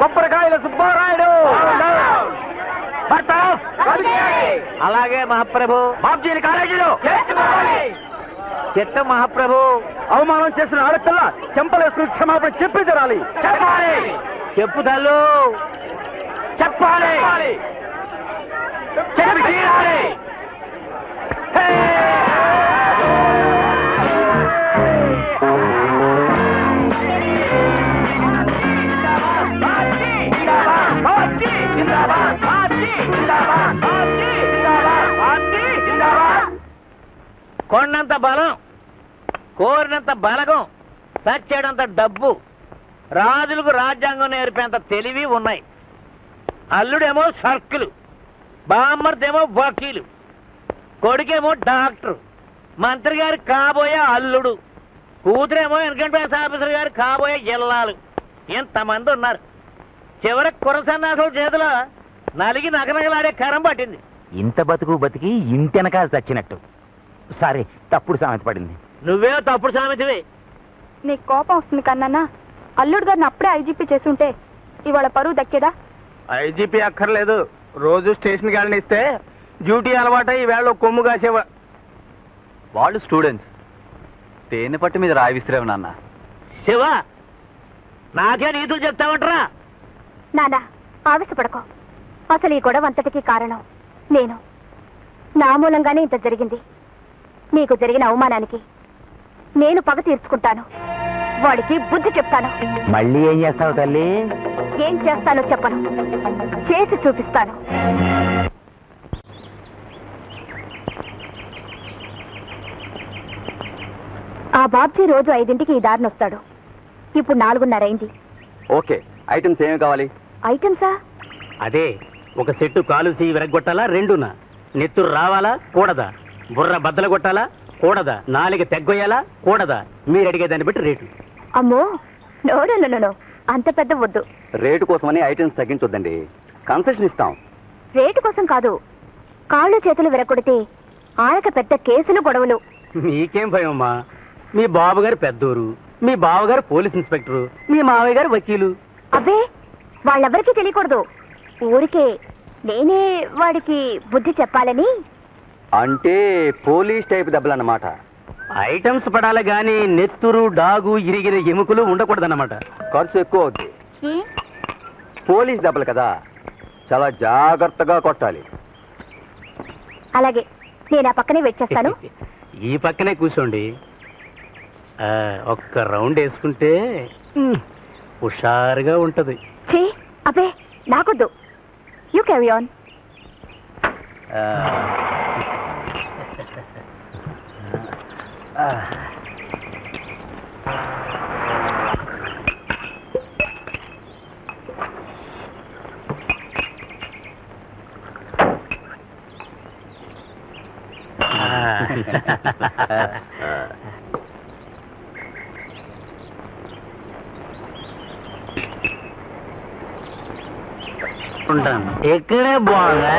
కొబ్బరికాయల సుబ్బారాయుడు. అలాగే మహాప్రభు. బాబ్జీని కాలేజీలో చెత్త మహాప్రభు. అవమానం చేసిన ఆడపిల్ల చెంపలేసుకుని క్షమాపణ చెప్పి తీరాలి. చెప్పాలి. చెప్పు తల్లు. చెప్పాలి. చెప్పి తీరాలి. కొండంత బలం, కోరినంత బలగం, సచ్చేడంత డబ్బు, రాజులకు రాజ్యాంగం నేర్పేంత తెలివి ఉన్నాయి. అల్లుడేమో సర్కిలు, బామ్మర్దేమో వకీలు, కొడుకేమో డాక్టర్, మంత్రి గారు కాబోయే అల్లుడు, కూతురేమో ఇన్కమ్ ఆఫీసర్ గారు కాబోయే ఇల్లాలు. ఎంతమంది ఉన్నారు. చివరికి కురసన్నాసుల చేతిలో నలిగి నగనగలాడే కరం పట్టింది. ఇంత బతుకు బతికి ఇంటెనకాల చచ్చినట్టు. సారీ, తప్పుడు సామెత పడింది. నువ్వే తప్పుడు సామెతవి. నీకు కోపం వస్తుంది కన్నా. అల్లుడు గారిని అప్పుడే ఐజీపీ చేసుంటే ఇవాళ పరువు దక్కేదా? ఐజీపీ అక్కర్లేదు. రోజు స్టేషన్ గారిని ఇస్తే డ్యూటీ అలవాటై ఈవేళ కొమ్ము కాసేవా. వాళ్ళు స్టూడెంట్స్, తేనె పట్టు మీద రాయి విసిరేవు నాన్న. శివ, నాకే నీతులు చెప్తావంటరా? నానా, ఆవేశపడకో. అసలు ఈ గొడవ అంతటికీ కారణం నేను. నా మూలంగానే ఇంత జరిగింది. నీకు జరిగిన అవమానానికి నేను పగ తీర్చుకుంటాను. వాడికి బుద్ధి చెప్తాను. మళ్ళీ ఏం చేస్తావు తల్లి? ఏం చేస్తానో చెప్పను, చేసి చూపిస్తాను. ఆ బాబ్జీ రోజు 5ంటికి ఈ దారిని వస్తాడు. ఇప్పుడు 4:30 అయింది. ఓకే, ఐటమ్స్ ఏమి కావాలి? ఐటమ్సా? అదే, ఒక సెట్టు కాలుసి విరగొట్టాలా? రెండునా? నెత్తురు రావాలా? కూడదా? బుర్ర బద్దలు కొట్టాలా? కూడదా? నాలుగు తెగ్గొయ్యాలా? కూడదా? మీరు అడిగేదాన్ని బట్టి రేటు. అమ్మో, నో, అంత పెద్ద వద్దు. రేటు కోసమని ఐటమ్స్ తగ్గించొద్దండి, కన్సెషన్ ఇస్తాం. రేటు కోసం కాదు, కాళ్ళు చేతులు విరగొడితే ఆనక పెద్ద కేసులు గొడవలు. మీకేం భయమ్మా? మీ బాబుగారు పెద్దూరు, మీ బావగారు పోలీస్ ఇన్స్పెక్టరు, మీ మావయ్య గారు వకీలు. అబ్బే, వాళ్ళెవరికీ తెలియకూడదు. ఊరికే నేనే వాడికి బుద్ధి చెప్పాలని. అంటే పోలీస్ టైప్ దెబ్బలన్నమాట. ఐటమ్స్ పడాలి గాని నెత్తురు, డాగు, ఇరిగిన ఎముకలు ఉండకూడదన్నమాట. ఖర్చు ఎక్కువ అవుద్ది. పోలీస్ దెబ్బలు కదా, చాలా జాగ్రత్తగా కొట్టాలి. అలాగే, నేను ఆ పక్కనే వెయిట్ చేస్తాను. ఈ పక్కనే కూర్చోండి. ఒక్క రౌండ్ వేసుకుంటే హుషారుగా ఉంటది. ఛీ, అబ్బే, నాకొద్దు. You carry on. ఎక్కడే బాగా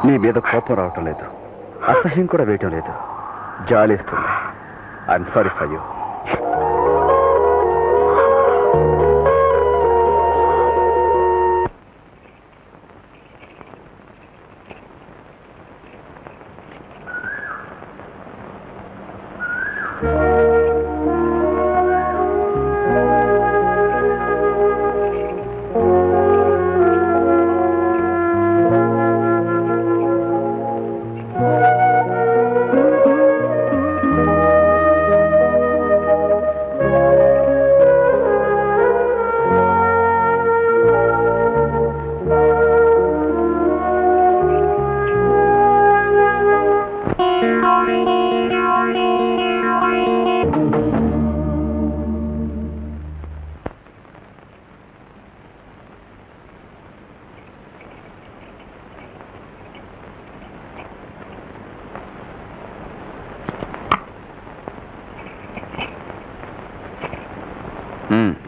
నీ మీద కోపం రావటం లేదు, అసహ్యం కూడా వేయటం లేదు, జాలేస్తుంది. I'm sorry for you.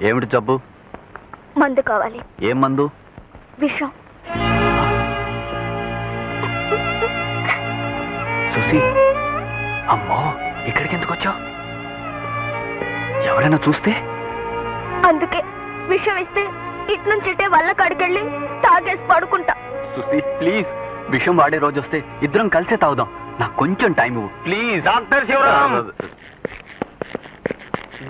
ఏమిటి జబ్బు? మందు కావాలి. ఏం మందు? విషం. సుసి, అమ్మో, ఇక్కడికి ఎందుకు వచ్చావు? ఎవరైనా చూస్తే? అందుకే విషం ఇస్తే ఇటు నుంచి వల్ల కాడికెళ్ళి తాగేసి పడుకుంటా. సుసి ప్లీజ్, విషం వాడే రోజు వస్తే ఇద్దరం కలిసే తాగుదాం. నాకు కొంచెం టైం ఇవ్వు please. Doctor Sivaram,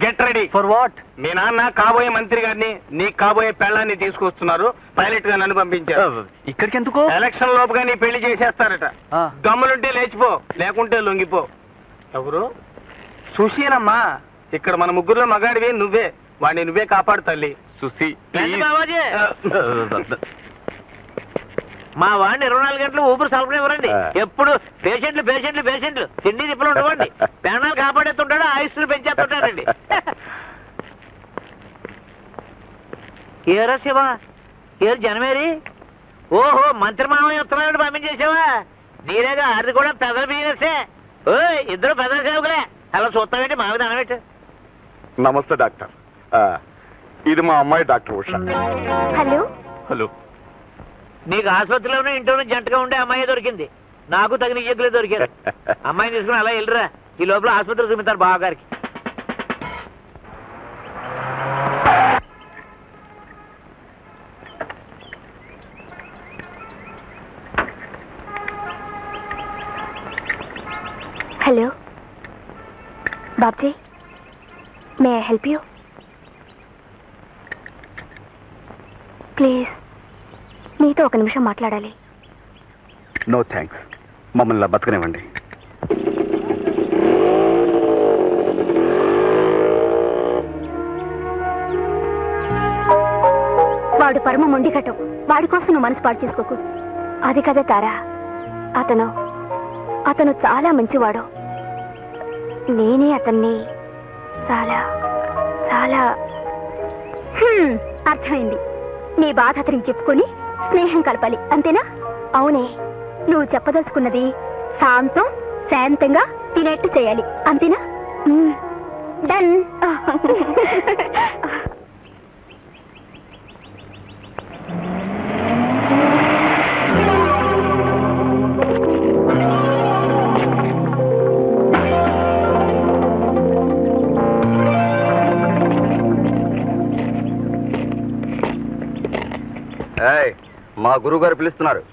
get ready. For what? మీ నాన్న కాబోయే మంత్రి గారిని, నీ కాబోయే పెళ్ళాన్ని తీసుకొస్తున్నారు. పైలట్ గా నన్ను పంపించారు. ఇక్కడికి ఎందుకు? ఎలక్షన్ లోపుగా నీ పెళ్లి చేసేస్తారట. ఆ. దమ్ములుంటే లేచిపో, లేకుంటే లొంగిపో. ఎవరు? సుశీలమ్మా. ఇక్కడ మన ముగ్గురులో మగాడివి నువ్వే. వాడిని నువ్వే కాపాడు తల్లి. సుసి మా వాడిని 24 గంటలు ఊపిరి సలపనివ్వరండి. ఎప్పుడు పేషెంట్లు పేషెంట్లు పేషెంట్లు, తిండి తిప్పలు ఉండవండి. ప్రాణాలు కాపాడేస్తుంటాడు, ఆయుష్లు పెంచేస్తుంటారండి. ఏరా శివ, ఏరు జనమేరి? ఓహో, మంత్రి మామయ్య ఉత్తరాలు పంపించేసావా? నీరేగా అది కూడా పెద్ద బిజినెస్. ఓ, ఇద్దరు పెద్ద సేవకులే. అలా చూస్తావేంటి? మావి దానబెట్టు. నమస్తే డాక్టర్. ఇది మా అమ్మాయి డాక్టర్ ఉష. హలో. హలో. నీకు ఆసుపత్రిలోనే ఇంట్లోనే జంటగా ఉండే అమ్మాయి దొరికింది. నాకు తగిన ఇయ్యకులే దొరికారు. అమ్మాయిని తీసుకుని అలా వెళ్ళరా. ఈ లోపల ఆసుపత్రి చూపిస్తారు బావగారికి. Hello Babji, may I help you? Please, నీతో ఒక నిమిషం మాట్లాడాలి. No thanks. మమ్మల్ని బతకనివ్వండి. వాడు పరమ మొండికటం. వాడి కోసం నువ్వు మనసు పాడు చేసుకోకు. అది కదా తారా, అతను చాలా మంచివాడు. నేనే అతన్ని చాలా చాలా అర్థమైంది. నీ బాధ అతనికి చెప్పుకొని స్నేహం కలపాలి, అంతేనా? అవునే, నువ్వు చెప్పదలుచుకున్నది శాంతంగా తినేట్టు చేయాలి, అంతేనా? డన్. ఏయ్, మా గురువు గారు పిలుస్తున్నారు.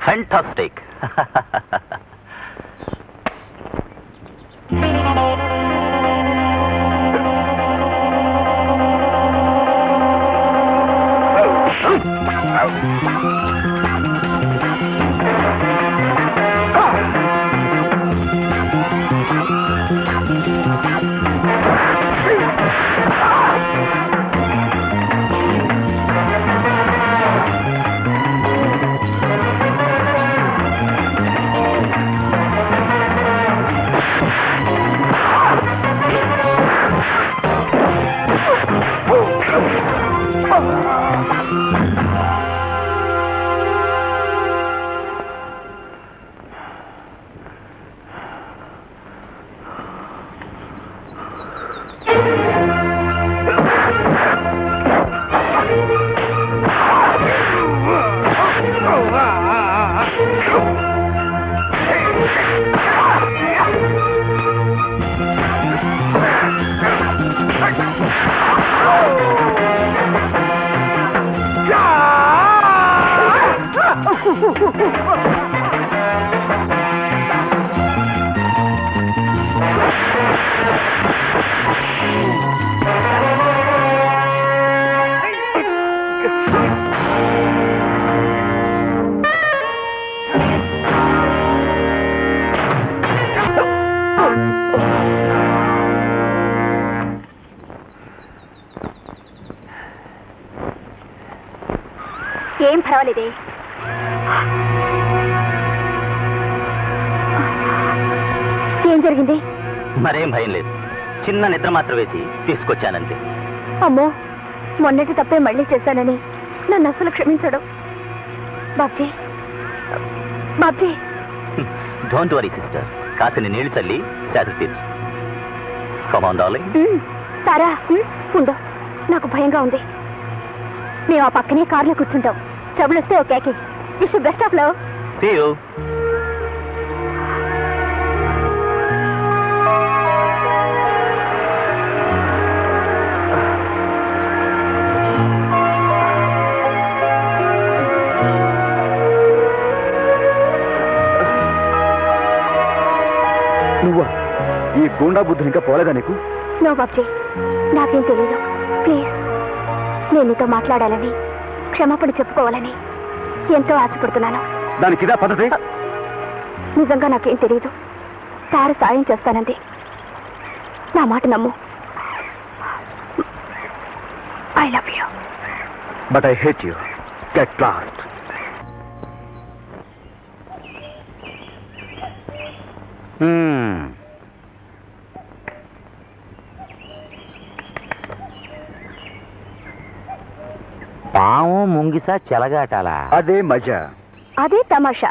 Fantastic. ఏం పర్వాలేదే. ఏం జరిగింది? మరేం భయం లేదు, చిన్న నిద్ర మాత్రం వేసి తీసుకొచ్చానంతే. అమ్మో, మొన్నటి తప్పే మళ్ళీ చేశానని నన్ను అసలు క్షమించడం. Babji, Babji. Don't worry sister, కాసిని నీళ్లు చల్లి శాతం తీర్చు. Come on darling. తారా, ఉండు, నాకు భయంగా ఉంది. మేము ఆ పక్కనే కార్లో కూర్చుంటాం. ట్రబుల్ వస్తే okay. Wish best of love. See you. గూండా బుద్ధి ఇంకా పోలేదా నీకు? నో బాబ్జీ, నాకేం తెలీదు. ప్లీజ్, నేను నీతో మాట్లాడాలని, క్షమాపణ చెప్పుకోవాలని ఎంతో ఆశపడుతున్నాను. దానికి ఇదా పద్ధతి? నిజంగా నాకేం తెలీదు. తార సాయం చేస్తానంది. నా మాట నమ్ము. I love you. But I hate you. Get lost. పాము ముంగిసా చెలగాటాలా? అదే మజా. అదే తమాషా.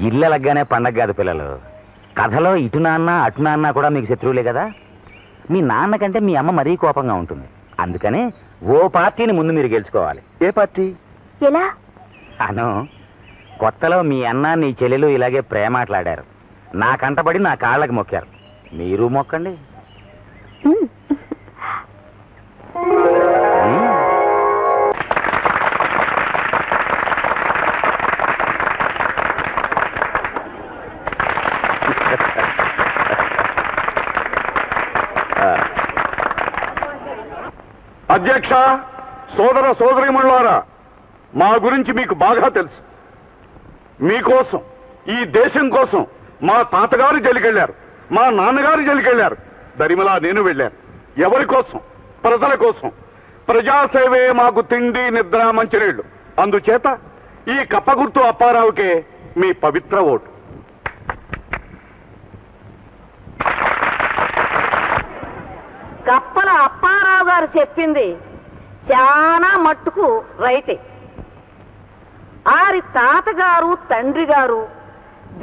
ఇళ్ళలగ్గానే పండగ కాదు పిల్లలు. కథలో ఇటు నాన్న అటు నాన్న కూడా మీకు శత్రువులే కదా. మీ నాన్న కంటే మీ అమ్మ మరీ కోపంగా ఉంటుంది. అందుకని ఓ పార్టీని ముందు మీరు గెలుచుకోవాలి. ఏ పార్టీ? ఎలా? అను, కొత్తలో మీ అన్న నీ చెల్లెలు ఇలాగే ప్రేమాట్లాడారు. నా కంటపడి నా కాళ్ళకి మొక్కారు. మీరు మొక్కండి. ఉమ్. అధ్యక్ష, సోదర సోదరీమణులారా, మా గురించి మీకు బాగా తెలుసు. మీకోసం, ఈ దేశం కోసం మా తాతగారు జైలుకెళ్లారు, మా నాన్నగారు జైలుకెళ్లారు, దరిమలా నేను వెళ్ళాను. ఎవరి కోసం? ప్రజల కోసం. ప్రజాసేవే మాకు తిండి, నిద్ర, మంచినీళ్లు. అందుచేత ఈ కప్పగుర్తు అప్పారావుకే మీ పవిత్ర ఓటు. కప్పల అప్పారావు గారు చెప్పింది చాలా మట్టుకు రైటే. ఆరి తాతగారు, తండ్రి గారు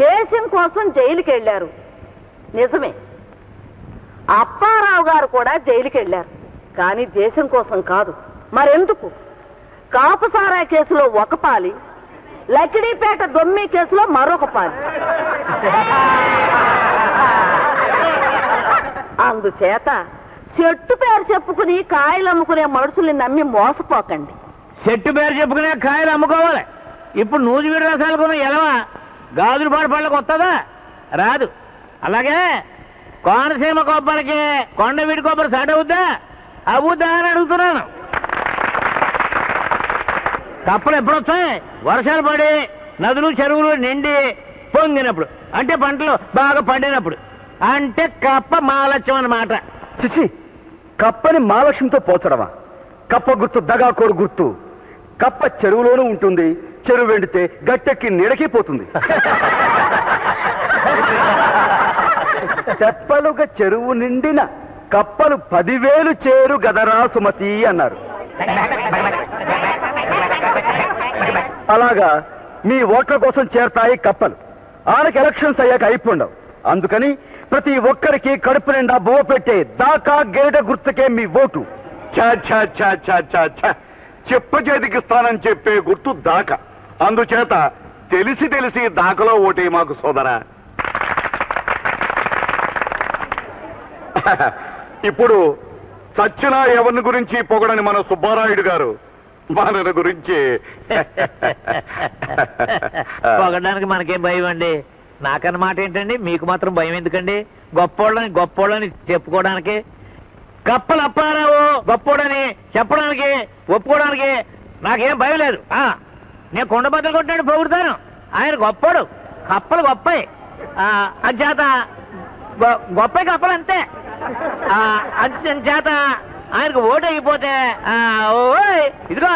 దేశం కోసం జైలుకి వెళ్ళారు, నిజమే. అప్పారావు గారు కూడా జైలుకి వెళ్ళారు, కానీ దేశం కోసం కాదు. మరెందుకు? కాపుసారా కేసులో ఒక పాలి, లకిడీపేట దొమ్మి కేసులో మరొక పాలి. అందుచేత చెట్టు పేరు చెప్పుకుని కాయలు అమ్ముకునే మనుషుల్ని నమ్మి మోసపోకండి. చెట్టు పేరు చెప్పుకునే కాయలు అమ్ముకోవాలి. ఇప్పుడు నూజివీడు రసాలు కొన్న ఎలవా గాజులు పాడు పళ్ళకి వస్తుందా? రాదు. అలాగే కోనసీమ కొబ్బరికి కొండవీడి కొబ్బరి సాట అవుద్దా? అవుద్దా అని అడుగుతున్నాను. కప్పలు ఎప్పుడు వస్తాయి? వర్షాలు పడి నదులు చెరువులు నిండి పొంగినప్పుడు, అంటే పంటలు బాగా పండినప్పుడు. అంటే కప్ప మాలత్యం అన్నమాట. చిచి, కప్పని మహాలక్ష్మితో పోల్చడమా? కప్ప గుర్తు దగాకోరు గుర్తు. కప్ప చెరువులోనూ ఉంటుంది, చెరువు వెండితే గట్టెక్కి నీడకి పోతుంది. తెప్పలుగా చెరువు నిండిన కప్పలు 10,000 చేరు గదరా సుమతి అన్నారు. అలాగా మీ ఓట్ల కోసం చేరతాయి కప్పలు. ఆనకి ఎలక్షన్స్ అయ్యాక అయిపోండవు. అందుకని ప్రతి ఒక్కరికి కడుపు నిండా బువ్వ పెట్టే దాకా గేట గుర్తుకే మీ ఓటు. చెప్ప చేతికిస్తానని చెప్పే గుర్తు దాకా. అందుచేత తెలిసి తెలిసి దాకలో ఓటే మాకు సోదరా. ఇప్పుడు చచ్చిన ఎవరిని గురించి పొగడని మన సుబ్బారాయుడు గారు మన గురించి పొగడానికి మనకేం భయం అండి? నాకన్న మాట ఏంటండి, మీకు మాత్రం భయం ఎందుకండి? గొప్పోళ్ళని చెప్పుకోవడానికి. కప్పలు అప్పారావు గొప్పోడని చెప్పడానికి, ఒప్పుకోవడానికి నాకేం భయం లేదు. నేను కొండబద్దలు కొట్టాడు పొగుడుతాను. ఆయన గొప్పోడు, కప్పలు గొప్పయి. అంచేత గొప్ప కప్పలు అంతే. అంచేత ఆయనకు ఓటు అయిపోతే ఇదిగో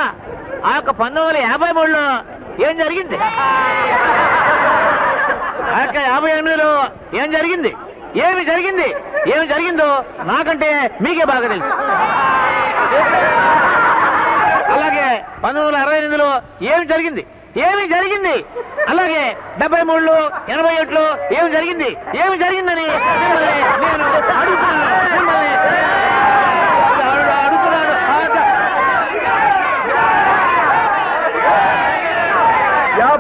ఆ యొక్క 1953లో ఏం జరిగింది, ఆ యొక్క 58లో ఏం జరిగింది, ఏమి జరిగిందో నాకంటే మీకే బాగా తెలుసు. అలాగే 1968లో ఏమి జరిగింది, అలాగే 73లో 87లో ఏమి జరిగిందని నేను అడుగుతున్నాను.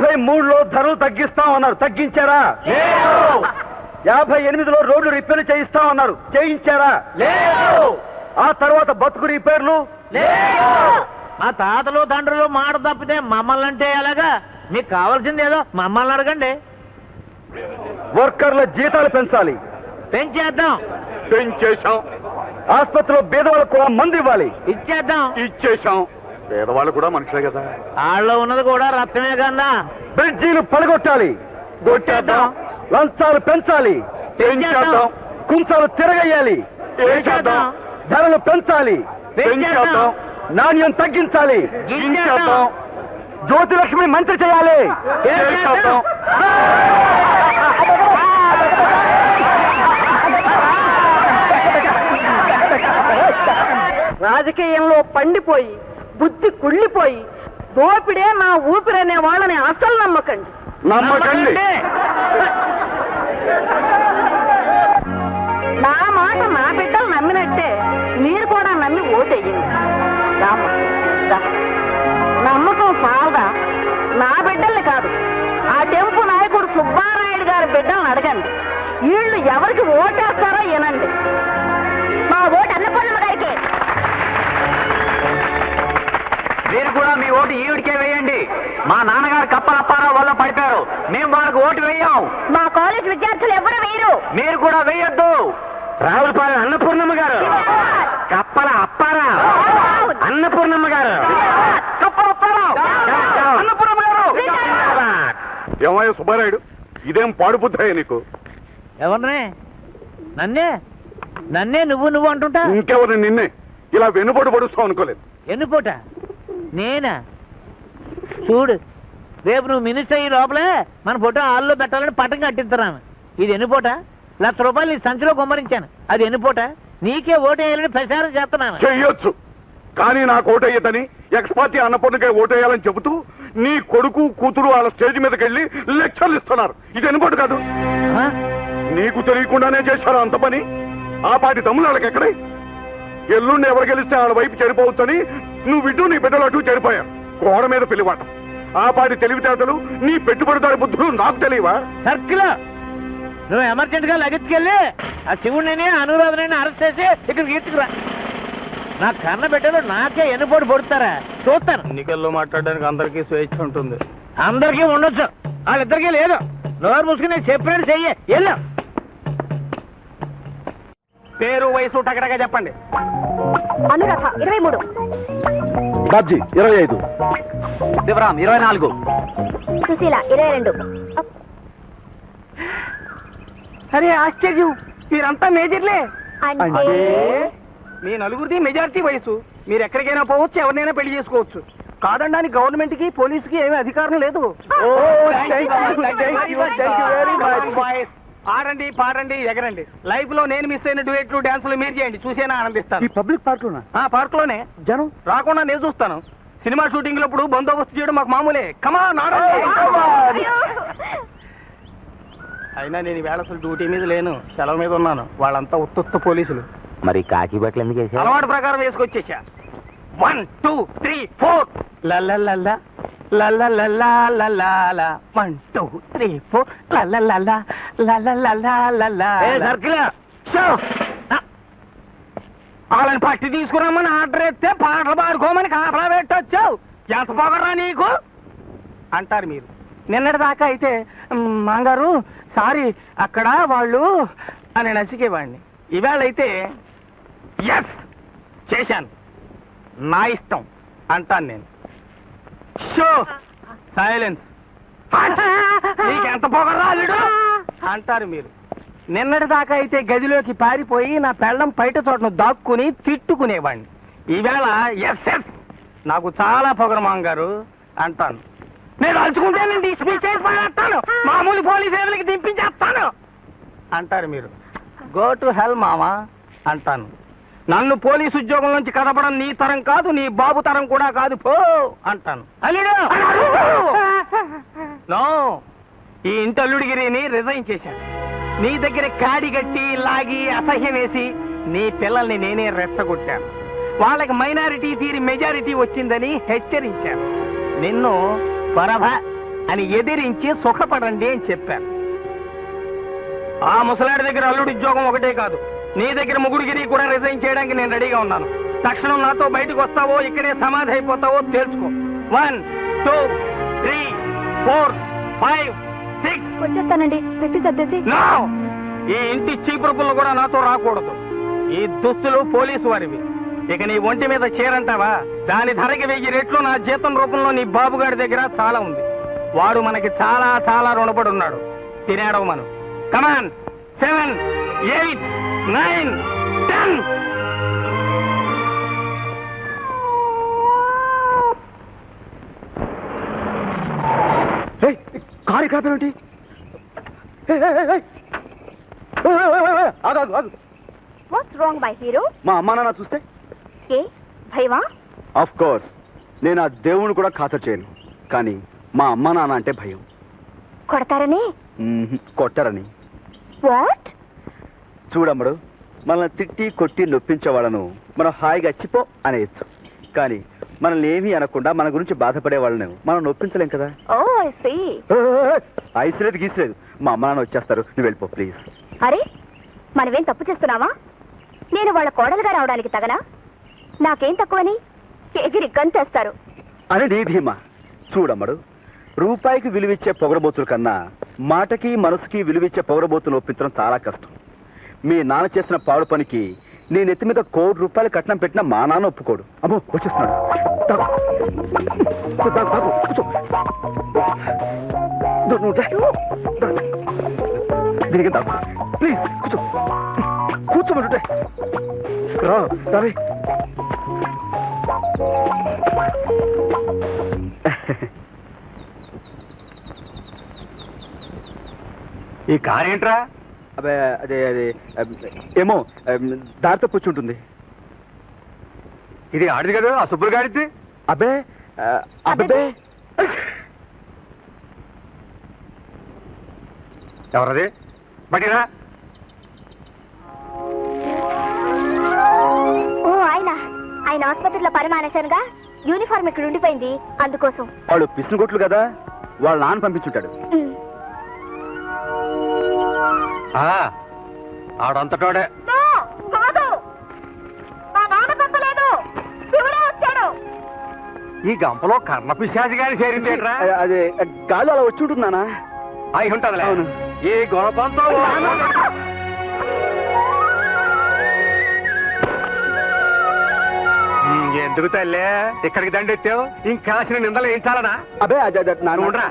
53లో ధరలు తగ్గిస్తామన్నారు, తగ్గించారా? 58లో రోడ్లు రిపేర్లు చేయిస్తామన్నారు, చేయించారా? ఆ తర్వాత బతుకు రిపేర్లు. మా తాతలు తండ్రులు మాట తప్పితే మమ్మల్ని అంటే ఎలాగా? మీకు కావాల్సింది ఏదో మమ్మల్ని అడగండి. వర్కర్ల జీతాలు పెంచాలి, పెంచేద్దాం. పెంచేశాం. ఆసుపత్రిలో పేదవాళ్ళకు కూడా మందు ఇవ్వాలి, ఇచ్చేద్దాం. ఇచ్చేశాం. పేదవాళ్ళు కూడా మనుషులే కదా. ఆళ్ళలో ఉన్నది కూడా రక్తమే కన్నా. బ్రిడ్జీలు పడగొట్టాలి, కొట్టేద్దాం. లంచాలు పెంచాలి, పెంచేద్దాం. కుంచాలు తిరగేయాలి, వేసేద్దాం. ధరలు పెంచాలి, పెంచేద్దాం. నాణ్యం తగ్గించాలి, గించేద్దాం. జ్యోతిలక్ష్మి మంత్రి చేయాలి. చేసేద్దాం. రాజకీయంలో పండిపోయి బుద్ధి కుళ్ళిపోయి దోపిడే మా ఊపిరనే వాళ్ళని అసలు నమ్మకండి. నమ్మకండి. నా మాట నా బిడ్డలు నమ్మినట్టే మీరు కూడా నమ్మి ఓటెయ్యండి. నమ్మకం సాలదా? నా బిడ్డల్ని కాదు, ఆ టెంపు నాయకుడు సుబ్బారాయుడు గారి బిడ్డల్ని అడగండి. వీళ్ళు ఎవరికి ఓటేస్తారో వినండి. మా ఓటు అన్నపూర్ణమ్మ గారికి. మీరు కూడా మీ ఓటు ఈవిడికే వేయండి. మా నాన్నగారు కప్పల అప్పారావు వల్ల పడిపోయారు, మేము వాళ్ళకి ఓటు వేయం. మా కాలేజ్ విద్యార్థులు ఎవరు వేయరు. మీరు కూడా వేయొద్దు. రావులపాలెం అన్నపూర్ణమ్మ గారు, కప్పల అప్పారావు, అన్నపూర్ణమ్మ గారు, కప్పల అప్పారావు, అన్నపూర్ణమ్మ గారు. ఏమయ్య సుబ్బారాయుడు, ఇదేం పాడు బుద్ధయ్య నీకు? ఎవరినే? నన్నే నన్నే నువ్వు అంటుంటా. ఇంకెవరు నిన్నే ఇలా వెన్నుపోటు పడుస్తావు అనుకోలేదు. ఎన్నుపోట నేనా? చూడు, రేపు నువ్వు మినిస్టర్ అయ్యి లోపలే మన ఫోటో హాల్లో పెట్టాలని పట్టం కట్టిస్తున్నాను. ఇది ఎన్నుపోట? ₹1,00,000 నీ సంచిలో గుమ్మరించాను, అది ఎన్నుపోట? నీకే ఓటేయాలని ప్రచారం చేస్తున్నాను. చెయ్యొచ్చు, కానీ నాకు ఓటేయద్దని ఎక్స్ పార్టీ అన్నపూర్ణకే ఓటేయాలని చెబుతూ నీ కొడుకు కూతురు వాళ్ళ స్టేజ్ మీదకి వెళ్ళి లెక్చర్లు ఇస్తున్నారు. ఇది ఎన్నుపోటు కాదు. ఆ? నీకు తెలియకుండానే చేశారు అంత పని. ఆ పాటి తమ్ముళ్ళు వాళ్ళకి ఎక్కడే? ఎల్లుండి ఎవరు గెలిస్తే వాళ్ళ వైపు చెడిపోవచ్చని నువ్వు ఇటు నీ బిడ్డలు అటు చెడిపోయారు. గోడ మీద పెళ్లివాటం. ఆ పాటి తెలివితేటలు నీ పెట్టుబడిదారి బుద్ధులు నాకు తెలియవా? సర్కిల్ నువ్వు ఎమర్జెంట్ గా లగెత్తుకెళ్ళి ఆ శివుడిని అనురాధనని అరెస్ట్ చేసి ఇక్కడ గీర్చుకురా. నా కన్న బిడ్డలు నాకే ఎన్నుపోటు పొడుతారా చూస్తాను. ఎన్నికల్లో మాట్లాడడానికి అందరికీ స్వేచ్ఛ ఉంటుంది. అందరికీ ఉండొచ్చు, వాళ్ళిద్దరికీ లేదు. నోరు మూసుకుని చెప్పినట్టు చెయ్యి. వెళ్ళు. పేరు వయసు టకటగా చెప్పండి. అనురాధ 23. బాబ్జీ 25. శివరాం 24. సుశీల 22. అరే ఆశ్చర్యం, మీరంతా మేజర్లే. అంటే మీ నలుగురిది మెజారిటీ వయసు. మీరు ఎక్కడికైనా పోవచ్చు, ఎవరినైనా పెళ్లి చేసుకోవచ్చు. కాదనడానికి గవర్నమెంట్ కి పోలీసుకి ఏమీ అధికారం లేదు. ఆడండి, పాడండి, ఎగరండి. లైఫ్ లో నేను మిస్ అయిన డ్యూయెట్లు, డాన్సులు మీరు చేయండి, చూసేనా ఆనందిస్తాను. పబ్లిక్ పార్క్ లోనా? పార్క్ లోనే జనం రాకుండా నేను చూస్తాను. సినిమా షూటింగ్ లప్పుడు బందోబస్తు చేయడం మాకు మామూలే. కమాన్ ఆడండి. అయినా నేను ఈవేళ అసలు డ్యూటీ మీద లేను, సెలవు మీద ఉన్నాను. వాళ్ళంతా ఉత్తుత్త పోలీసులు. మరి కాకి బట్టలు ఎందుకు వేసావు? అలవాటు ప్రకారం వేసుకొచ్చేసా. 1 2 3 4 లల్లల్లల్లా లల్లల్లల్లా 1 2 3 4 లల్లల్లల్లా లల్లల్లల్లా. సర్కిల్ వాళ్ళని పట్టి తీసుకురామని ఆర్డర్ ఎత్తే పాటలు పాడుకోమని కాపలా పెట్టొచ్చావు. ఎంత పొగరా నీకు అంటారు మీరు. నిన్నటి దాకా అయితే మాంగారు సారీ అక్కడ వాళ్ళు అని నసికేవాడిని. ఈవేళ అయితే ఎస్ చేశాను, నా ఇష్టం అంటాను నేను. Show silence. నీకెంత పొగరాలుడు అంటారు మీరు. నిన్నటి దాకా అయితే గదిలోకి పారిపోయి నా పెళ్ళం బయట చోటను దాక్కుని తిట్టుకునేవాడిని. ఈవేళ ఎస్ ఎస్ నాకు చాలా పొగరు మాంగారు అంటాను. నేను తలుచుకుంటే నేను డిస్మిస్ చేసి పడేస్తాను, మామూలు పోలీస్ సేవలకి దింపించేస్తాను అంటారు మీరు. గో టు హెల్ మామా అంటాను. నన్ను పోలీసు ఉద్యోగం నుంచి కదపడం నీ తరం కాదు, నీ బాబు తరం కూడా కాదు, పో అంటాను. అల్లుడు నో, ఈ ఇంటి అల్లుడిగిరిని రిజైన్ చేశాను. నీ దగ్గర కాడి గట్టి లాగి అసహ్యం వేసి నీ పిల్లల్ని నేనే రెచ్చగొట్టాను. వాళ్ళకి మైనారిటీ తీరి మెజారిటీ వచ్చిందని హెచ్చరించాను. నిన్ను పరభ అని ఎదిరించి సుఖపడండి అని చెప్పాను. ఆ ముసలాడి దగ్గర అల్లుడి ఉద్యోగం ఒకటే కాదు, నీ దగ్గర ముగుడిగిరి కూడా రిజైన్ చేయడానికి నేను రెడీగా ఉన్నాను. తక్షణం నాతో బయటకు వస్తావో ఇక్కడే సమాధి అయిపోతావో తేల్చుకో. 1 2 3 4 5 6. వచ్చేస్తానండి పెట్టి సర్దేసి. నో! ఈ ఇంటి చీపురు పుల్ల కూడా నాతో రాకూడదు. ఈ దుస్తులు పోలీసు వారివి. ఇక నీ ఒంటి మీద చీరంటావా? దాని ధరకి 1000 రెట్లు నా జీతం రూపంలో నీ బాబుగాడి దగ్గర చాలా ఉంది. వాడు మనకి చాలా చాలా రుణపడి ఉన్నాడు. తినేడవు మనం. కమాన్ 7, 8, 9, 10. కారు ఇక్కడ ఆపావేంటి? ఆగు, ఆగు, ఆగు. What's wrong my hero? మా అమ్మా నాన్న చూస్తే? ఏ భయమా? ఆఫ్ కోర్స్ నేను ఆ దేవుని కూడా ఖాతరు చేయను, కానీ మా అమ్మా నాన్న అంటే భయం. కొడతారని? కొట్టరని. వాట్? చూడమ్మడు, మనల్ని తిట్టి కొట్టి నొప్పించే వాళ్ళను మనం హాయిగా చిపో అనేయచ్చు, కానీ మనల్ని ఏమీ అనకుండా మన గురించి బాధపడే వాళ్ళను మనం నొప్పించలేం కదా. ఓ ఐ సీ. ఐసులేదు గీసులేదు, మా అమ్మ నాన్న వచ్చేస్తారు, నువ్వు వెళ్ళిపో ప్లీజ్. అరే మనమేం తప్పు చేస్తున్నావా? నేను వాళ్ళ కోడలుగా రావడానికి తగనా? నాకేం తక్కువని ఎగిరి గంతేస్తారు. అని నీ ధీమా. చూడమ్మడు, రూపాయికి విలువిచ్చే పొగరబోతుల కన్నా మాటకి మనసుకి విలువిచ్చే పొగరబోతులు ఒప్పించడం చాలా కష్టం. మీ నాన్న చేసిన పాడు పనికి నేను ఎత్తి మీద ₹1 కోటి కట్నం పెట్టినా మా నాన్న ఒప్పుకోడు. అమ్మో వచ్చేస్తున్నాడు. తాగు. తాగు, తాగు, కూర్చో. నువ్వు రా. దీనికి తాగు ప్లీజ్, కూర్చో. కూర్చోమంటుంటే రా. రావే. ఈ కార్ ఏంట్రా? అదే అదే అదే ఏమో దారితో కూర్చుంటుంది. ఇది ఆడిది కదా, ఆ సుబ్బులు గాడిది. అబ్బే అబ్బే ఎవరది? బట్టిరా. ఓ ఆయన ఆసుపత్రిలో పని మానేశానుగా, యూనిఫామ్ ఇక్కడ ఉండిపోయింది, అందుకోసం. వాళ్ళు పిసినగొట్లు కదా, వాళ్ళ నాన్న పంపించుంటాడు. ఆడంతటోడే. ఈ గంపలో కర్ణ పిశాచి గారి చేరింది ఏంట్రా? అదే గాలి అలా వచ్చి ఉంటుంది నాన్న. అయి ఉంటదిలే. అవును. ఈ గుణపంతో ఎందుకు తల్లే ఇక్కడికి దండెత్తావు? ఇంకాసిన నిందలు ఏం చాలనా? అబ్బే అదే అదే నాన్న ఉండరా.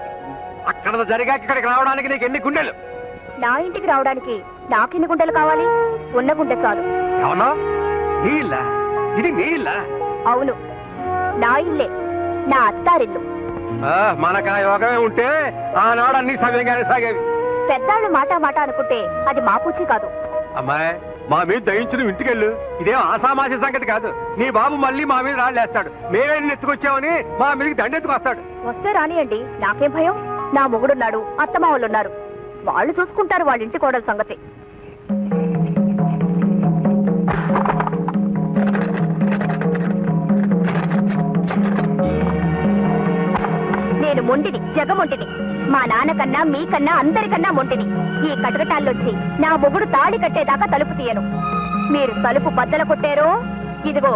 అక్కడ జరిగాక ఇక్కడికి రావడానికి నీకు ఎన్ని గుండెలు? నా ఇంటికి రావడానికి నాకెన్ని గుంటలు కావాలి? ఉన్న గుంటె చాలు. అవునా? నీ ఇల్లా? ఇది నీ ఇల్లా? అవును, నా ఇల్లే, నా అత్తారిల్లు. మనకు ఆ యోగమే ఉంటే ఆనాడు అన్ని సమయంగానే సాగేవి. పెద్దాళ్ళు మాట మాట అనుకుంటే అది మా పూచి కాదు. అమ్మాయి, మా మీద దయించు, నువ్వు ఇంటికెళ్ళు. ఇదేం ఆసామాసి సంగతి కాదు. నీ బాబు మళ్ళీ మా మీద రాళ్ళేస్తాడు. మేమేం ఎత్తుకొచ్చామని మా మీదకి దండెత్తుకొస్తాడు. వస్తే రానియండి, నాకేం భయం. నా మొగుడున్నాడు, అత్తమావులున్నారు, వాళ్ళు చూసుకుంటారు వాళ్ళ ఇంటి కోడల సంగతి. నేను మొండిని, జగమొంటిని. మా నాన్నకన్నా మీకన్నా అందరికన్నా మొంటిని. ఈ కటకటాల్లోచ్చి నా మొగుడు తాడి కట్టేదాకా తలుపు తీయను. మీరు తలుపు బద్దల కొట్టారో, ఇదిగో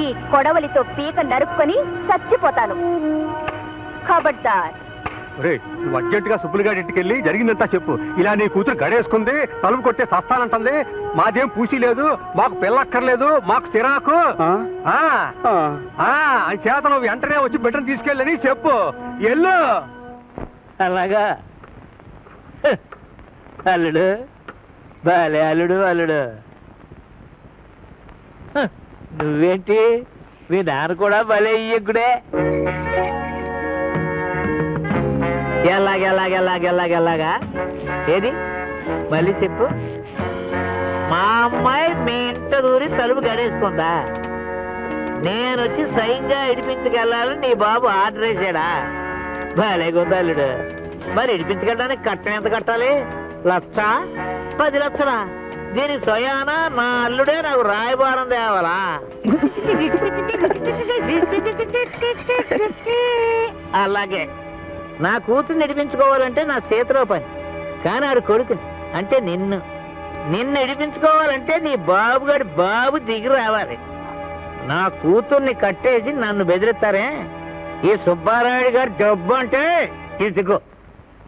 ఈ కొడవలితో పీక నరుక్కొని చచ్చిపోతాను. ఖబర్దార్. నువ్వు అర్జెంటుగా సుబ్బులుగాడి ఇంటికెళ్ళి జరిగిందంతా చెప్పు. ఇలా నీ కూతురు గడేసుకుంది, తలుపు కొట్టే సస్తానంటుంది, మాదేం పూసి లేదు, మాకు పిల్లక్కర్లేదు, మాకు చిరాకు అని చేత నువ్వు వెంటనే వచ్చి బిడ్డను తీసుకెళ్ళని చెప్పు. ఎల్లు. అలాగా అల్లుడు, బాలే అల్లుడు. అల్లుడు నువ్వేంటి, మీ నాన్న కూడా భలే ఇయ్యకుడే. ఎలాగెలాగా ఏది మళ్ళీ చెప్పు. మా అమ్మాయి మీ ఇంట దూరి తలుపు గడేసుకుందా? నేనొచ్చి సైన్గా ఇడిపించుకెళ్ళాలని నీ బాబు ఆర్డర్ వేసాడా? భలే గొంతల్లుడు. మరి ఇడిపించుకెళ్ళడానికి కట్టం ఎంత కట్టాలి? 1,00,000, 10 లక్షలా? దీనికి స్వయానా నా అల్లుడే నాకు రాయబారం తేవాలా? అలాగే నా కూతురు నడిపించుకోవాలంటే నా చేతిలో పని, కానీ ఆడు కొడుకుని అంటే నిన్ను నడిపించుకోవాలంటే నీ బాబుగాడి బాబు దిగి రావాలి. నా కూతుర్ని కట్టేసి నన్ను బెదిరిస్తారే, ఈ సుబ్బారాయుడు గారి జబ్బు అంటే ఇదిగో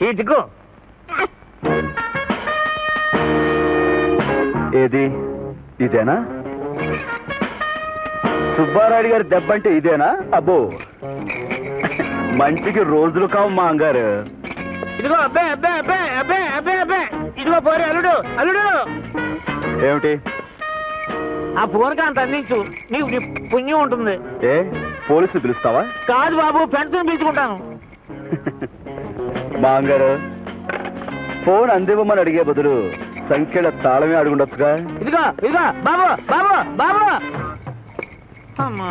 ఇటుకో. ఏది ఇదేనా? సుబ్బారాయుడు గారి దెబ్బ అంటే ఇదేనా? అబ్బో, మంచికి రోజులు కావు మా అంగారు. ఇదిగో అబ్బే అబ్బే అబ్బే అబ్బే అబ్బే అబ్బే, ఇదిగో పోరే అల్లుడు అల్లుడు. ఏమిటి? ఆ ఫోన్ అంత అందించు, నీకు నీ పుణ్యం ఉంటుంది. ఏ పోలీసులు పిలుస్తావా? కాదు బాబు, ఫ్రెండ్స్ పిలుచుకుంటాను. మా అంగారు, ఫోన్ అందివ్వమని అడిగే బదులు సంఖ్యల తాళమే అడుగుండొచ్చుగా. ఇదిగో ఇదిగో బాబు బాబు బాబు. అమ్మా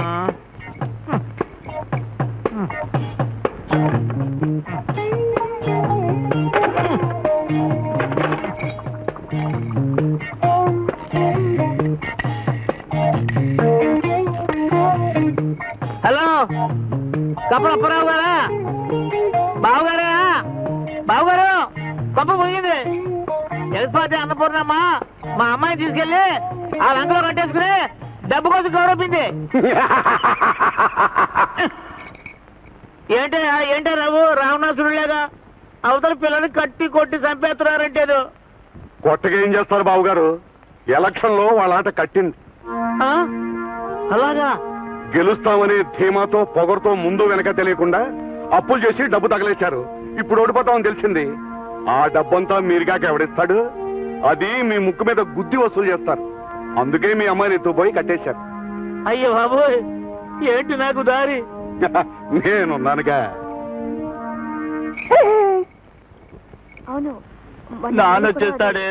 హలో, కప్పలప్పారావు గారా? బావగారా? బావగారు, గొప్ప మునిగింది. జగత్పాటి అన్నపూర్ణమ్మ మా అమ్మాయిని తీసుకెళ్లి ఆ లంకలో కట్టేసుకుని డబ్బు కోసం గౌరవింది. ఏంటే రావు, రావణాసురులేగా అవతల పిల్లని కట్టి కొట్టి చంపేస్తున్నారంటేను. కొట్టగా ఏం చేస్తారు బాబుగారు? ఎలక్షన్ లో వాళ్ళ ఆట కట్టింది. ఆ? అలాగా? గెలుస్తామనే ధీమాతో పొగరుతో ముందు వెనక తెలియకుండా అప్పులు చేసి డబ్బు తగలేశారు. ఇప్పుడు ఓడిపోతామని తెలిసింది. ఆ డబ్బంతా మీరుగాక ఎవడిస్తాడు? అది మీ ముక్కు మీద గుద్ది వసూలు చేస్తారు. అందుకే మీ అమ్మాయిని ఎత్తుపోయి కట్టేశారు. అయ్యో బాబు, ఏంటి నాకు దారి? నేనున్నానుగా. అవును, నాన్నొచ్చేస్తాడే,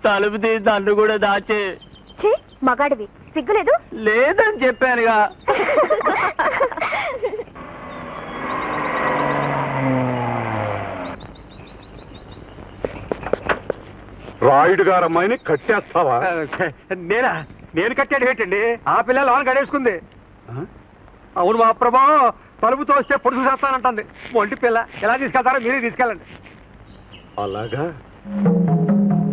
తలుపు తీసి నన్ను కూడా దాచే. ఛీ, మగాడివి, సిగ్గులేదు? లేదని చెప్పానుగా. రాయుడు గారు అమ్మాయిని కట్టేస్తావా? నేనా? నేను కట్టాడు ఏంటండి? ఆ పిల్ల లోన్ గడేసుకుంది. అవును మా ప్రభా, తలుపుతో వస్తే పొడుసు చేస్తానంటుంది. ఒంటి పిల్ల ఎలా తీసుకెళ్తారో మీరే తీసుకెళ్ళండి. అలాగా?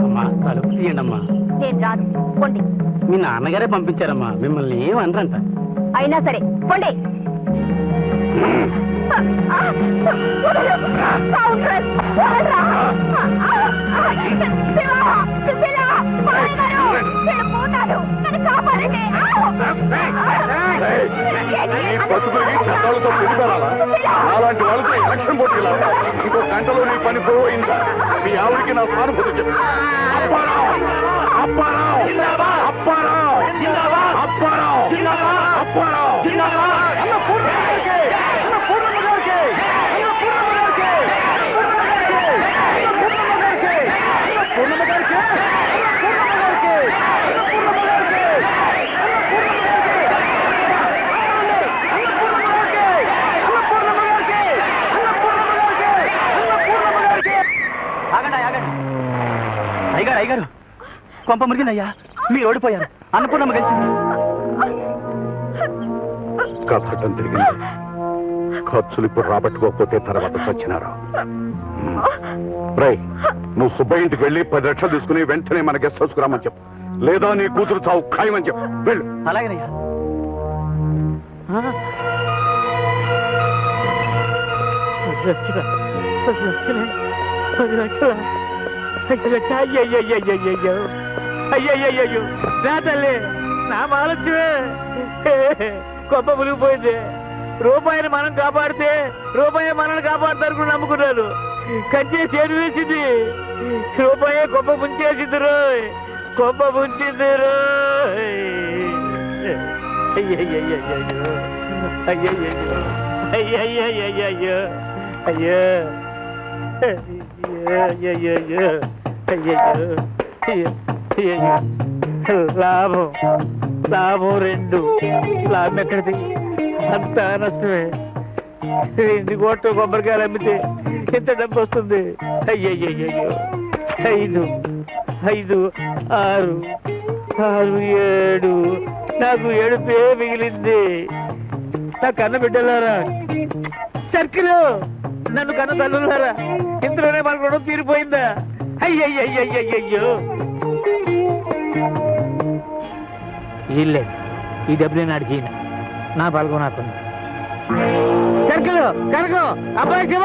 అమ్మా తలుపు తీయండి అమ్మా. నేను రాను, పొండి. మీ నాన్నగారే పంపించారమ్మా, మిమ్మల్ని ఏమనరంట. అయినా సరే పొండి. ఈ బతుకులకి చట్టాలతో పెట్టుకోవాలా? అలాంటి వాళ్ళతో ఎలక్షన్ పోటీలా? ఇంకో గంటలో నీ పని పోయిందా? మీ ఆవిడికి నా సానుభూతి చెప్పు. అప్పారావు! అప్పారావు! అప్పారావు! అప్పారావు! అప్పారావు! అన్నపూర్ణమ్మ గారికి! అన్నపూర్ణమ్మ గారికి! అన్నపూర్ణమ్మ గారికి! అన్నపూర్ణమ్మ గారికి! అన్నపూర్ణమ్మ గారికి! అయ్యగారు అయ్యగారు, కొంప మురిగిందయ్యా, మీరు ఓడిపోయారు. అన్నపూర్ణమ్మ గెలిచింది. కథటం తిరిగింది. ఖర్చులు ఇప్పుడు రాబట్టుకోకపోతే తర్వాత చచ్చినారా? రై, నువ్వు సుబ్బయ్య ఇంటికి వెళ్ళి 10 లక్షలు తీసుకుని వెంటనే మన గెస్ట్ హౌస్ కు రమ్మని చెప్పు. లేదా నీ కూతురు చావు ఖాయమని చెప్పు. వెళ్ళు. అలాగేనయ్యా. అయ్యయ్యో, నా తల్లి, నా మాలచ్చువే, గొప్ప మునిగిపోయింది. రూపాయిని మనం కాపాడితే రూపాయి మనల్ని కాపాడతారు నమ్ముకున్నాను. కంచే చేరు వేసింది, రూపాయే గొప్ప ముంచేసింది రోయ్, గొప్ప ముంచింది రోయ్. అయ్యయ్యో అయ్యయ్యో అయ్యయ్యో అయ్యో అయ్యయ్యో అయ్యయ్యో. లాభం లాభం 2. లాభం ఎక్కడిది? అంతా నష్టమే. 2 కోట్ల కొబ్బరికాయలు అమ్మితే ఎంత డబ్బు వస్తుంది? అయ్యయ్యో. 5, 5, 6, 7. నాకు 7 మిగిలింది. నా కన్న బిడ్డలారా, సర్కిల్, నన్ను కన్న తల్లులారా, ఇందులోనే మన రుణం తీరిపోయిందా? అయ్యయ్యో. ఇల్లే ఈ డబ్బులే నాడికి నా పాల్గొ నాకుంది. సర్కిల్ కనుకో, అబ్బాయి శివ,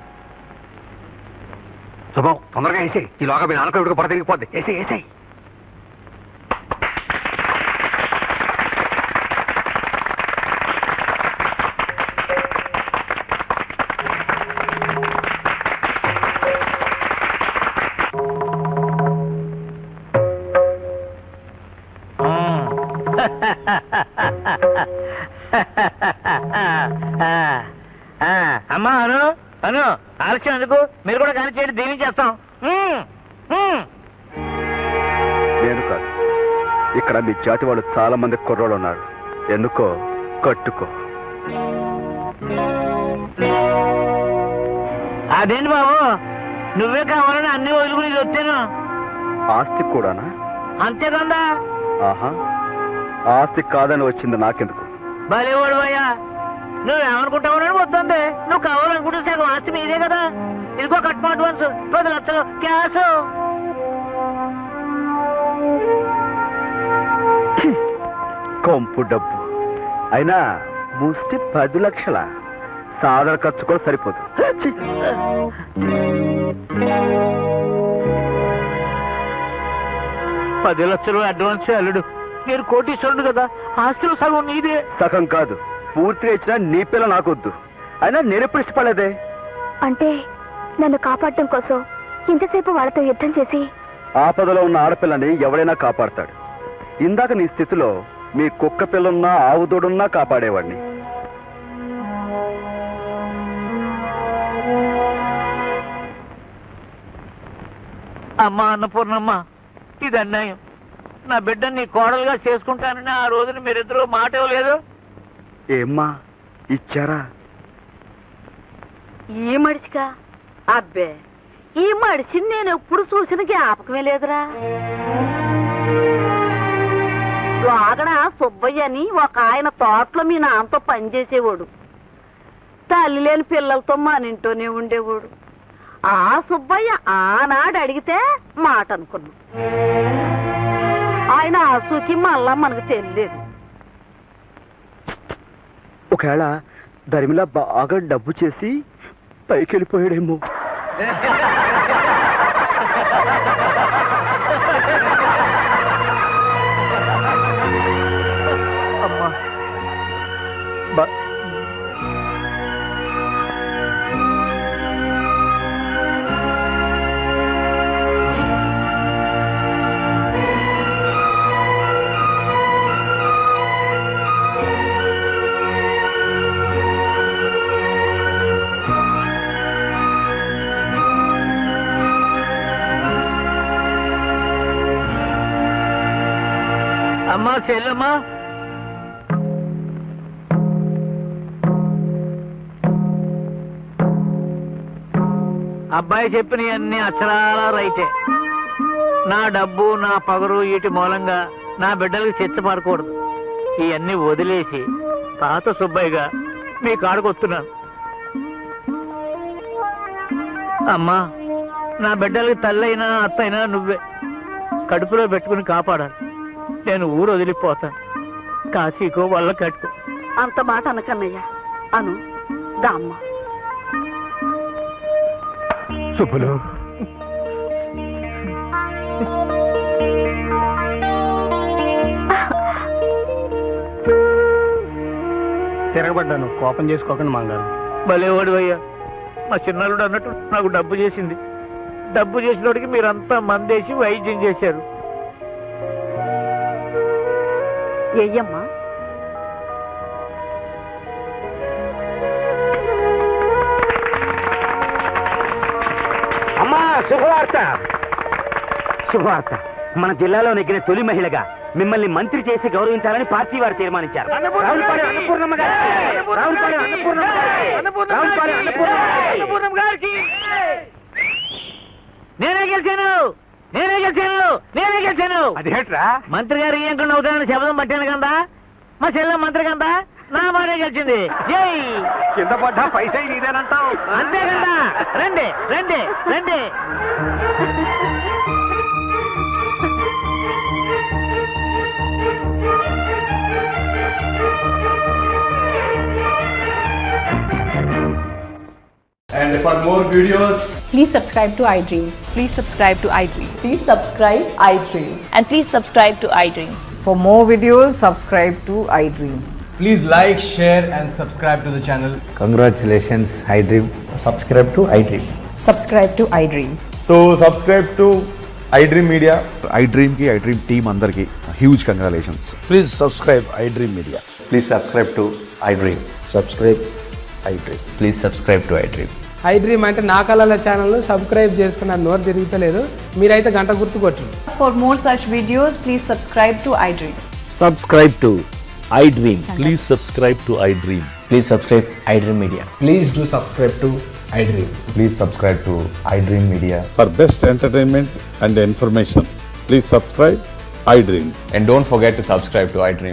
శుభం తొందరగా వేసేయి ఈలోగా మీ నాన్నకు ఇప్పుడు పొర తిరిగిపోద్ది వేసేయి వేసేయి అమ్మా అను అను ఆలస్యం ఎందుకు మీరు కూడా కానీ చేయండి దీవించేస్తాం నేను కాదు, ఇక్కడ మీ జాతి వాళ్ళు చాలా మంది కుర్రోళ్ళు ఉన్నారు. ఎన్నుకో, కట్టుకో. అదేంటి బాబు నువ్వే కావాలని అన్ని వదులుకుని ఇది వచ్చాను ఆస్తి కూడానా? అంతేకందా ఆహా, ఆస్తి కాదని వచ్చింది నాకెందుకు? భలేవాడు అయ్యా నువ్వేమనుకుంటావు వద్దండి నువ్వు కావాలనుకుంటే సగం ఆస్తి మీదే కదా ఇదిగో కట్మ అడ్వాన్స్ 10 లక్షలు క్యాష్ కొంపు డబ్బు అయినా ముష్టి 10 లక్షల సాధారణ ఖర్చు కూడా సరిపోదు. 10 లక్షలు అడ్వాన్స్ అల్లుడు నేను కోటీశ్వరుడు కదా ఆస్తులు సగం నీదే సగం కాదు, పూర్తిగా ఇచ్చినా నీ పిల్ల నాకొద్దు. అయినా నేనెప్పుడు ఇష్టపడలేదే. అంటే నన్ను కాపాడటం కోసం ఇంతసేపు వాళ్ళతో యుద్ధం చేసి ఆపదలో ఉన్న ఆడపిల్లని ఎవడైనా కాపాడతాడు. ఇందాక నీ స్థితిలో మీ కుక్క పిల్లున్నా ఆవుదోడున్నా కాపాడేవాడిని. అమ్మా అన్నపూర్ణమ్మ ఇది అన్యాయం నా బిడ్డని నీ కోడలుగా చేసుకుంటానని ఆ రోజున మీరిద్దరూ మాట ఇవ్వలేదు ఏమ్మా ఇచ్చారా? ఈ మడిచిగా అబ్బే ఈ మడిసిని నేను ఎప్పుడు చూసిన జ్ఞాపకమే లేదురా లోగడ సుబ్బయ్య అని ఒక ఆయన తోటలో మీ నాన్నతో పనిచేసేవాడు తల్లి లేని పిల్లలతో మన ఇంట్లోనే ఉండేవాడు ఆ సుబ్బయ్య ఆనాడు అడిగితే మాట అనుకున్నాం ఆయన ఆసూకి మళ్ళా మనకు తెలియలేదు ఒకవేళ ధర్మిలా బాగా డబ్బు చేసి పైకి వెళ్ళిపోయాడేమో. అమ్మా అమ్మా చెల్లమ్మా అబ్బాయి చెప్పిన అన్ని అక్షరాల రైతే నా డబ్బు నా పగరు వీటి మూలంగా నా బిడ్డలకి శిక్ష పడకూడదు ఇవన్నీ వదిలేసి తాత సుబ్బయ్యగా మీ కాడికి వస్తున్నాను అమ్మా నా బిడ్డలకి తల్లైనా అత్తైనా నువ్వే కడుపులో పెట్టుకుని కాపాడాలి నేను ఊరు వదిలిపోతాను కాశీకో వల్ల కట్టుకో అంత మాట అనకన్నయ్యా అను దామ్మ శుభులు తిరగబడ్డాను కోపం చేసుకోకండి మంగారు భలేవాడు అయ్యా మా చిన్నారుడు అన్నట్టు నాకు డబ్బు చేసింది డబ్బు చేసినోడికి మీరంతా మందేసి వైద్యం చేశారు ఎయ్యమ్మా అమ్మా శుభవార్త శుభవార్త మన జిల్లాలో నెగ్గిన తొలి మహిళగా మిమ్మల్ని మంత్రి చేసి గౌరవించాలని పార్టీ వారు తీర్మానించారు రావులపాలెం అన్నపూర్ణమ్మ గారు. రావులపాలెం అన్నపూర్ణమ్మ గారు. రావులపాలెం అన్నపూర్ణమ్మ గారు. నేనే గెలిచాను నేనే గెలిచాను నేనే గెలిచాను అదేట్రా మంత్రి గారు ఏంకుండా అవుతానని శబ్దం పట్టాను కదా మా చెల్లె మంత్రి కదా నా మాటే గెలిచింది జై కింద పడ్డా పైసా నీదేనంటావు అంతే కదా రండి రండి రండి And for more videos, Please subscribe to iDream. Please subscribe to iDream. Please subscribe iDream. And please subscribe to iDream. For more videos, subscribe to iDream. Please like, share and subscribe to the channel. Congratulations, iDream. Subscribe to iDream. Subscribe to iDream. So subscribe to iDream Media. iDream ki iDream team andarki huge congratulations. Please subscribe iDream Media. Please subscribe to iDream. Subscribe iDream. Please subscribe to iDream. iDream అంటే నా కళల channel subscribe చేసుకున్న నోరు తిరుగుతలేదు మీరైతే గంట గుర్తు కొట్టండి. For more such videos, please subscribe to iDream. Subscribe to iDream. Please subscribe to iDream. Please subscribe iDream Media. Please do subscribe to iDream. Please subscribe to iDream Media. For best entertainment and information, please subscribe iDream. And don't forget to subscribe to iDream.